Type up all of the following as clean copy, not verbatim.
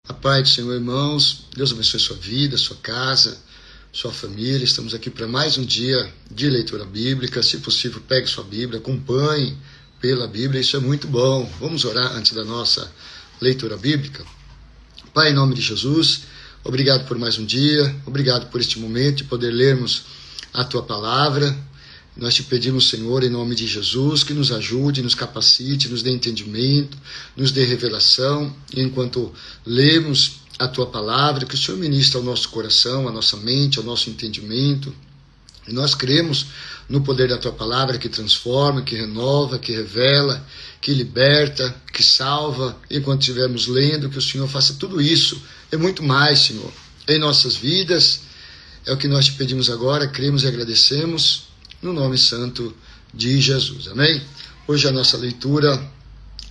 A paz do Senhor, irmãos. Deus abençoe sua vida, sua casa, sua família. Estamos aqui para mais um dia de leitura bíblica. Se possível, pegue sua Bíblia, acompanhe pela Bíblia. Isso é muito bom. Vamos orar antes da nossa leitura bíblica. Pai, em nome de Jesus, obrigado por mais um dia. Obrigado por este momento de poder lermos a Tua Palavra. Nós te pedimos, Senhor, em nome de Jesus, que nos ajude, nos capacite, nos dê entendimento, nos dê revelação. E enquanto lemos a Tua Palavra, que o Senhor ministre ao nosso coração, à nossa mente, ao nosso entendimento. E nós cremos no poder da Tua Palavra que transforma, que renova, que revela, que liberta, que salva. Enquanto estivermos lendo, que o Senhor faça tudo isso e muito mais, Senhor, em nossas vidas. É o que nós te pedimos agora, cremos e agradecemos. No nome santo de Jesus. Amém? Hoje a nossa leitura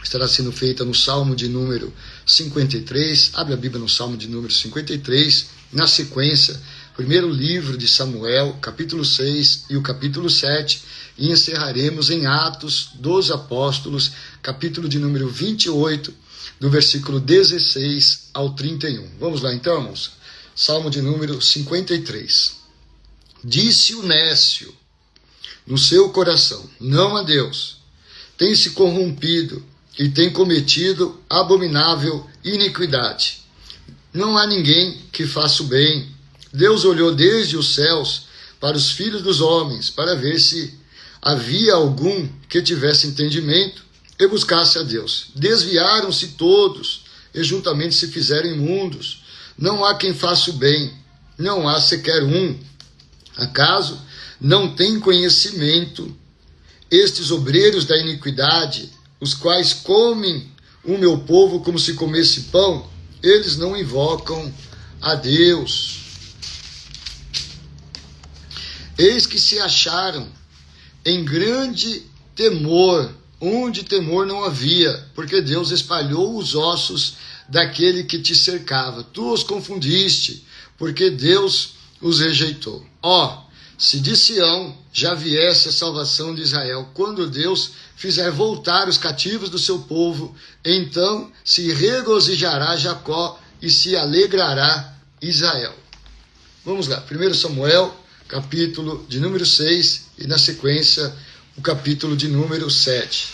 estará sendo feita no Salmo de número 53. Abre a Bíblia no Salmo de número 53. Na sequência, primeiro livro de Samuel, capítulo 6 e o capítulo 7. E encerraremos em Atos dos Apóstolos, capítulo de número 28, do versículo 16 ao 31. Vamos lá então, irmãos? Salmo de número 53. Disse o nécio no seu coração, não a Deus, tem se corrompido e tem cometido abominável iniquidade. Não há ninguém que faça o bem. Deus olhou desde os céus para os filhos dos homens, para ver se havia algum que tivesse entendimento e buscasse a Deus. Desviaram-se todos e juntamente se fizeram imundos. Não há quem faça o bem, não há sequer um. Acaso não têm conhecimento estes obreiros da iniquidade, os quais comem o meu povo como se comesse pão? Eles não invocam a Deus. Eis que se acharam em grande temor, onde temor não havia, porque Deus espalhou os ossos daquele que te cercava. Tu os confundiste, porque Deus os rejeitou. Se de Sião já viesse a salvação de Israel, quando Deus fizer voltar os cativos do seu povo, então se regozijará Jacó e se alegrará Israel. Vamos lá, 1 Samuel, capítulo de número 6 e na sequência o capítulo de número 7.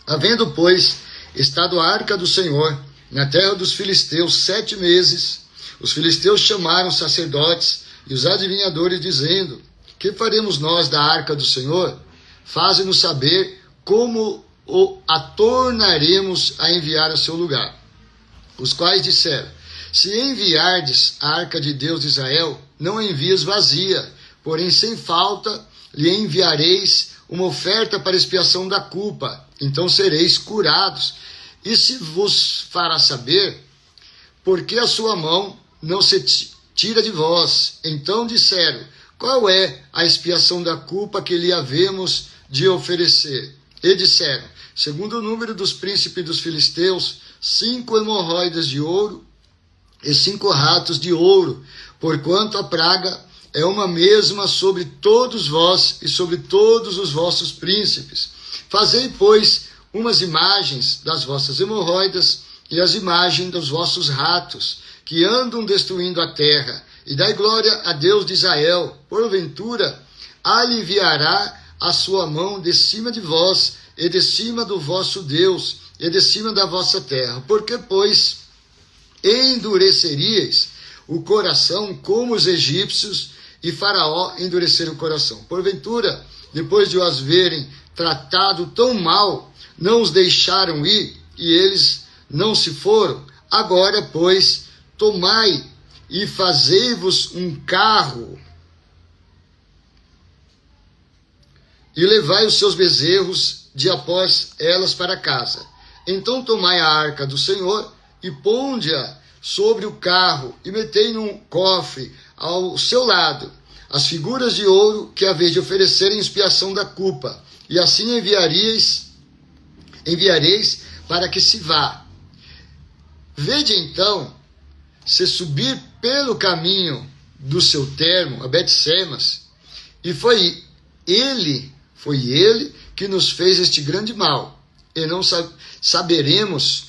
Havendo, pois, estado a arca do Senhor na terra dos filisteus 7 meses, os filisteus chamaram sacerdotes e os adivinhadores, dizendo: que faremos nós da arca do Senhor? Faze-nos saber como a tornaremos a enviar ao seu lugar. Os quais disseram: se enviardes a arca de Deus de Israel, não a envies vazia, porém sem falta lhe enviareis uma oferta para expiação da culpa, então sereis curados. E se vos fará saber, porque a sua mão não se tira de vós. Então disseram: qual é a expiação da culpa que lhe havemos de oferecer? E disseram: segundo o número dos príncipes dos filisteus, 5 hemorroidas de ouro e 5 ratos de ouro, porquanto a praga é uma mesma sobre todos vós e sobre todos os vossos príncipes. Fazei, pois, umas imagens das vossas hemorroidas e as imagens dos vossos ratos, que andam destruindo a terra, e dai glória a Deus de Israel. Porventura, aliviará a sua mão de cima de vós, e de cima do vosso Deus, e de cima da vossa terra. Porque, pois, endureceríeis o coração como os egípcios, e Faraó endurecer o coração. Porventura, depois de os verem tratado tão mal, não os deixaram ir, e eles não se foram. Agora, pois, tomai e fazei-vos um carro, e levai os seus bezerros de após elas para casa. Então tomai a arca do Senhor, e ponde-a sobre o carro, e metei num cofre ao seu lado as figuras de ouro que haveis de oferecer em expiação da culpa, e assim enviareis para que se vá. Vede então, se subir pelo caminho do seu termo, a Bet-semes, e foi ele que nos fez este grande mal, e não saberemos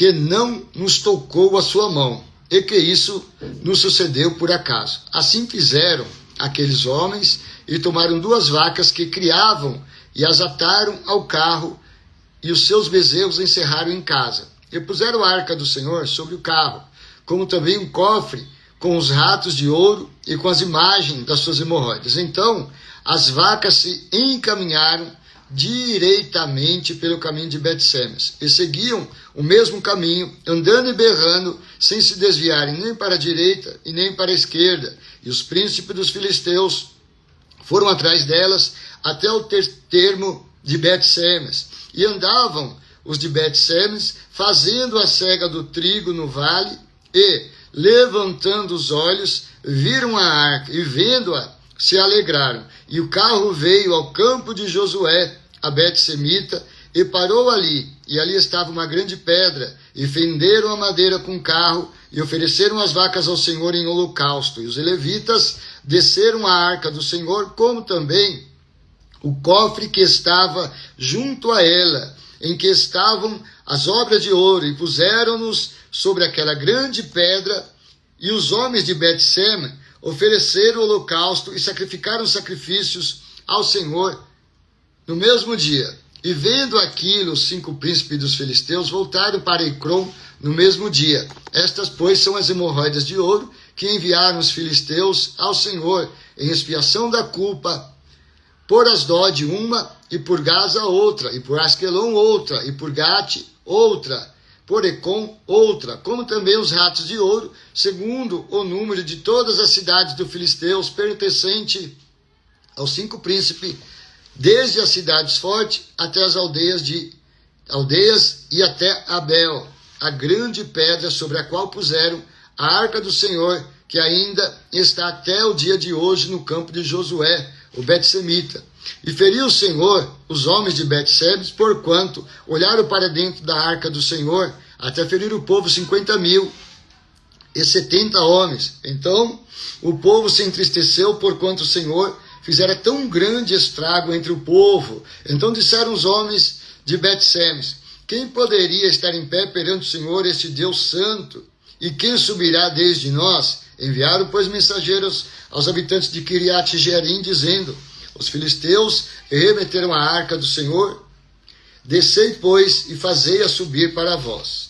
que não nos tocou a sua mão, e que isso nos sucedeu por acaso. Assim fizeram aqueles homens, e tomaram 2 vacas que criavam, e as ataram ao carro, e os seus bezerros encerraram em casa. E puseram a arca do Senhor sobre o carro, como também um cofre com os ratos de ouro e com as imagens das suas hemorroidas. Então as vacas se encaminharam direitamente pelo caminho de Bet-Semes, e seguiam o mesmo caminho, andando e berrando, sem se desviarem nem para a direita e nem para a esquerda. E os príncipes dos filisteus foram atrás delas até o termo de Bet-Semes, e andavam os de Bet-Semes, fazendo a cega do trigo no vale, e, levantando os olhos, viram a arca, e vendo-a, se alegraram. E o carro veio ao campo de Josué, a Bet-Semita, e parou ali. E ali estava uma grande pedra, e fenderam a madeira com o carro, e ofereceram as vacas ao Senhor em holocausto. E os levitas desceram a arca do Senhor, como também o cofre que estava junto a ela, em que estavam as obras de ouro, e puseram-nos sobre aquela grande pedra. E os homens de Bet-Semes ofereceram o holocausto e sacrificaram sacrifícios ao Senhor no mesmo dia. E vendo aquilo, os 5 príncipes dos filisteus voltaram para Ecrom no mesmo dia. Estas, pois, são as hemorroidas de ouro que enviaram os filisteus ao Senhor em expiação da culpa, por Asdod uma, e por Gaza outra, e por Asquelon outra, e por Gate outra, por Ecom outra, como também os ratos de ouro, segundo o número de todas as cidades dos filisteus, pertencente aos 5 príncipes, desde as cidades fortes até as aldeias e até Abel, a grande pedra sobre a qual puseram a arca do Senhor, que ainda está até o dia de hoje no campo de Josué, o Bet-Semita. E feriu o Senhor os homens de Bet-Semes, porquanto olharam para dentro da arca do Senhor, até ferir o povo 50.070 homens. Então o povo se entristeceu, porquanto o Senhor fizera tão grande estrago entre o povo. Então disseram os homens de Bet-Semes: quem poderia estar em pé perante o Senhor, este Deus santo? E quem subirá desde nós? Enviaram, pois, mensageiros aos habitantes de Kiriat-Jearim, dizendo: os filisteus remeteram a arca do Senhor, descei, pois, e fazei-a subir para vós.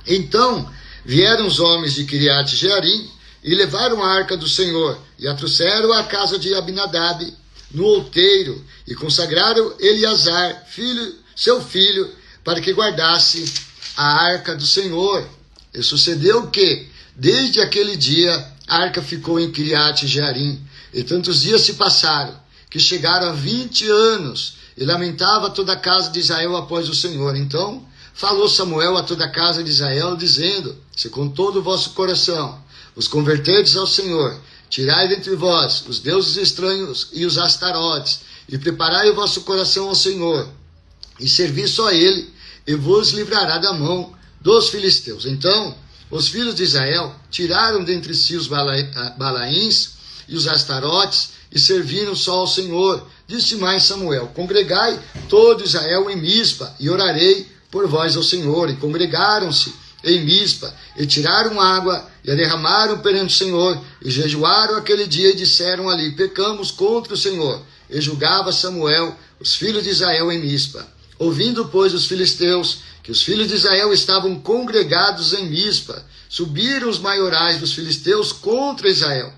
Então vieram os homens de Kiriat-Jearim e levaram a arca do Senhor, e a trouxeram à casa de Abinadab, no outeiro, e consagraram Eleazar, seu filho, para que guardasse a arca do Senhor. E sucedeu que, desde aquele dia, a arca ficou em Kiriat-Jearim, e tantos dias se passaram, que chegaram a 20 anos, e lamentava toda a casa de Israel após o Senhor. Então falou Samuel a toda a casa de Israel, dizendo: se com todo o vosso coração os converterdes ao Senhor, tirai dentre vós os deuses estranhos e os astarotes, e preparai o vosso coração ao Senhor, e servi só a ele, e vos livrará da mão dos filisteus. Então os filhos de Israel tiraram dentre si os Balaíns e os astarotes, e serviram só ao Senhor. Disse mais Samuel: congregai todo Israel em Mispa, e orarei por vós ao Senhor. E congregaram-se em Mispa, e tiraram água, e a derramaram perante o Senhor, e jejuaram aquele dia, e disseram ali: pecamos contra o Senhor. E julgava Samuel os filhos de Israel em Mispa. Ouvindo, pois, os filisteus que os filhos de Israel estavam congregados em Mispa, subiram os maiorais dos filisteus contra Israel.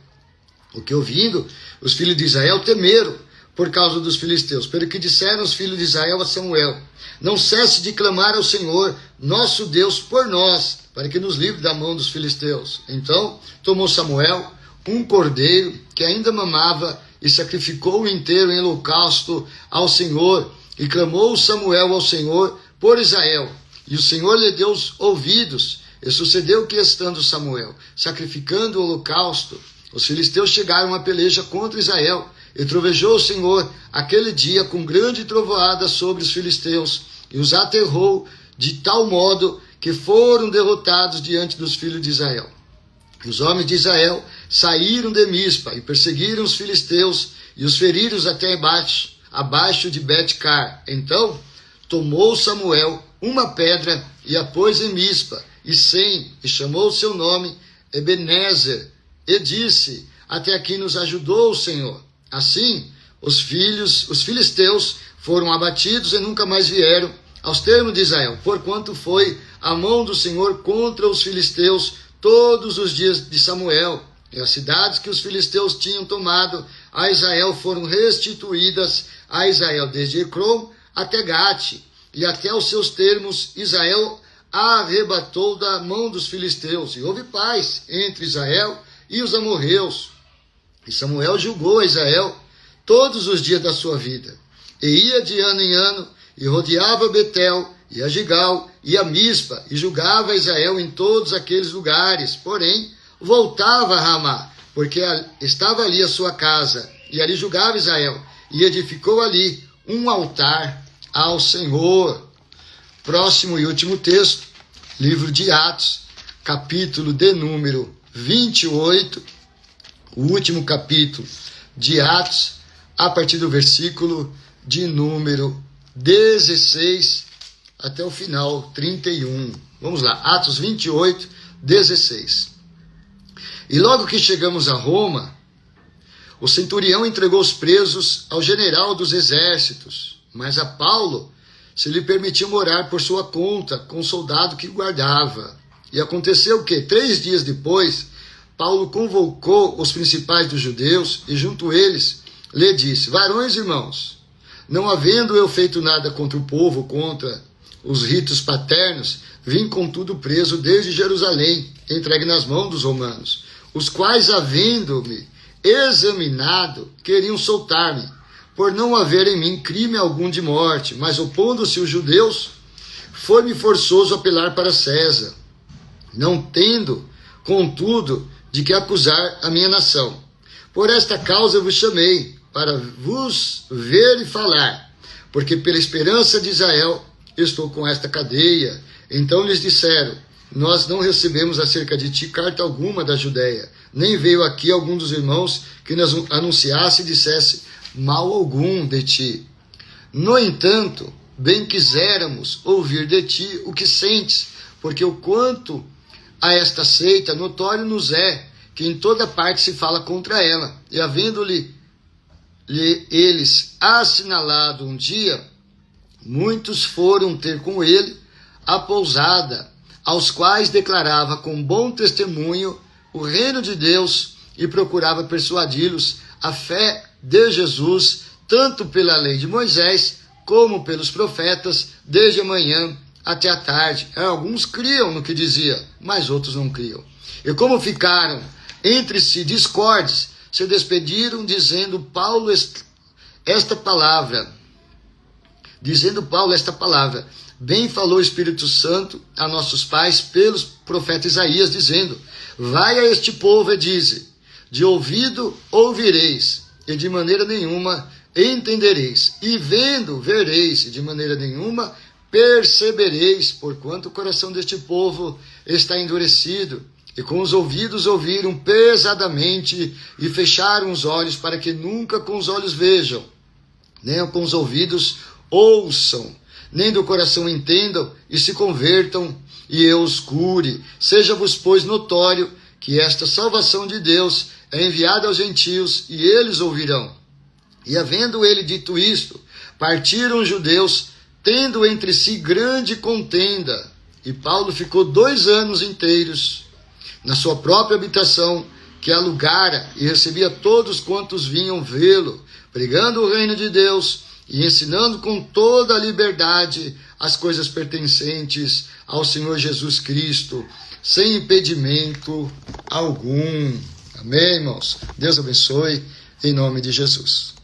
O que ouvindo, os filhos de Israel temeram por causa dos filisteus. Pelo que disseram os filhos de Israel a Samuel: não cesse de clamar ao Senhor, nosso Deus, por nós, para que nos livre da mão dos filisteus. Então tomou Samuel um cordeiro que ainda mamava, e sacrificou-o inteiro em holocausto ao Senhor. E clamou Samuel ao Senhor por Israel, e o Senhor lhe deu os ouvidos. E sucedeu que, estando Samuel sacrificando o holocausto, os filisteus chegaram à peleja contra Israel, e trovejou o Senhor aquele dia com grande trovoada sobre os filisteus, e os aterrou de tal modo que foram derrotados diante dos filhos de Israel. E os homens de Israel saíram de Mispa, e perseguiram os filisteus, e os feriram até abaixo de Bet-Car. Então tomou Samuel uma pedra e a pôs em Mispa, e chamou o seu nome Ebenezer, e disse: até aqui nos ajudou o Senhor. Assim, os filisteus foram abatidos e nunca mais vieram aos termos de Israel, porquanto foi a mão do Senhor contra os filisteus todos os dias de Samuel. E as cidades que os filisteus tinham tomado a Israel foram restituídas a Israel, desde Ecrom até Gate, e até os seus termos Israel arrebatou da mão dos filisteus, e houve paz entre Israel e os amorreus. E Samuel julgou a Israel todos os dias da sua vida, e ia de ano em ano, e rodeava Betel, e a Gigal, e a Mispa, e julgava Israel em todos aqueles lugares. Porém, voltava a Ramá, porque estava ali a sua casa, e ali julgava Israel, e edificou ali um altar ao Senhor. Próximo e último texto, livro de Atos, capítulo de número 28, o último capítulo de Atos, a partir do versículo de número 16 até o final, 31. Vamos lá, Atos 28, 16. E logo que chegamos a Roma, o centurião entregou os presos ao general dos exércitos, mas a Paulo se lhe permitiu morar por sua conta com o soldado que guardava. E aconteceu que, 3 dias depois, Paulo convocou os principais dos judeus e junto a eles lhe disse: varões irmãos, não havendo eu feito nada contra o povo, contra os ritos paternos, vim contudo preso desde Jerusalém, entregue nas mãos dos romanos, os quais, havendo-me examinado, queriam soltar-me, por não haver em mim crime algum de morte, mas opondo-se os judeus, foi-me forçoso apelar para César, não tendo, contudo, de que acusar a minha nação. Por esta causa eu vos chamei, para vos ver e falar, porque pela esperança de Israel estou com esta cadeia. Então lhes disseram: nós não recebemos acerca de ti carta alguma da Judéia, nem veio aqui algum dos irmãos que nos anunciasse e dissesse mal algum de ti. No entanto, bem quiséramos ouvir de ti o que sentes, porque o quanto a esta seita, notório nos é que em toda parte se fala contra ela, e havendo-lhe eles assinalado um dia, muitos foram ter com ele a pousada, aos quais declarava com bom testemunho o reino de Deus e procurava persuadi-los a fé de Jesus, tanto pela lei de Moisés como pelos profetas, desde a manhã até a tarde. Alguns criam no que dizia, mas outros não criam. E como ficaram entre si discordes, se despediram dizendo Paulo esta palavra, bem falou o Espírito Santo a nossos pais pelos profetas Isaías, dizendo: vai a este povo e dize, de ouvido ouvireis, e de maneira nenhuma entendereis, e vendo vereis, e de maneira nenhuma percebereis, porquanto o coração deste povo está endurecido, e com os ouvidos ouviram pesadamente, e fecharam os olhos, para que nunca com os olhos vejam, nem com os ouvidos ouçam, nem do coração entendam, e se convertam, e eu os cure. Seja-vos, pois, notório que esta salvação de Deus é enviada aos gentios, e eles ouvirão. E havendo ele dito isto, partiram os judeus, tendo entre si grande contenda. E Paulo ficou 2 anos inteiros na sua própria habitação, que alugara, e recebia todos quantos vinham vê-lo, pregando o reino de Deus e ensinando com toda a liberdade as coisas pertencentes ao Senhor Jesus Cristo, sem impedimento algum. Amém, irmãos? Deus abençoe, em nome de Jesus.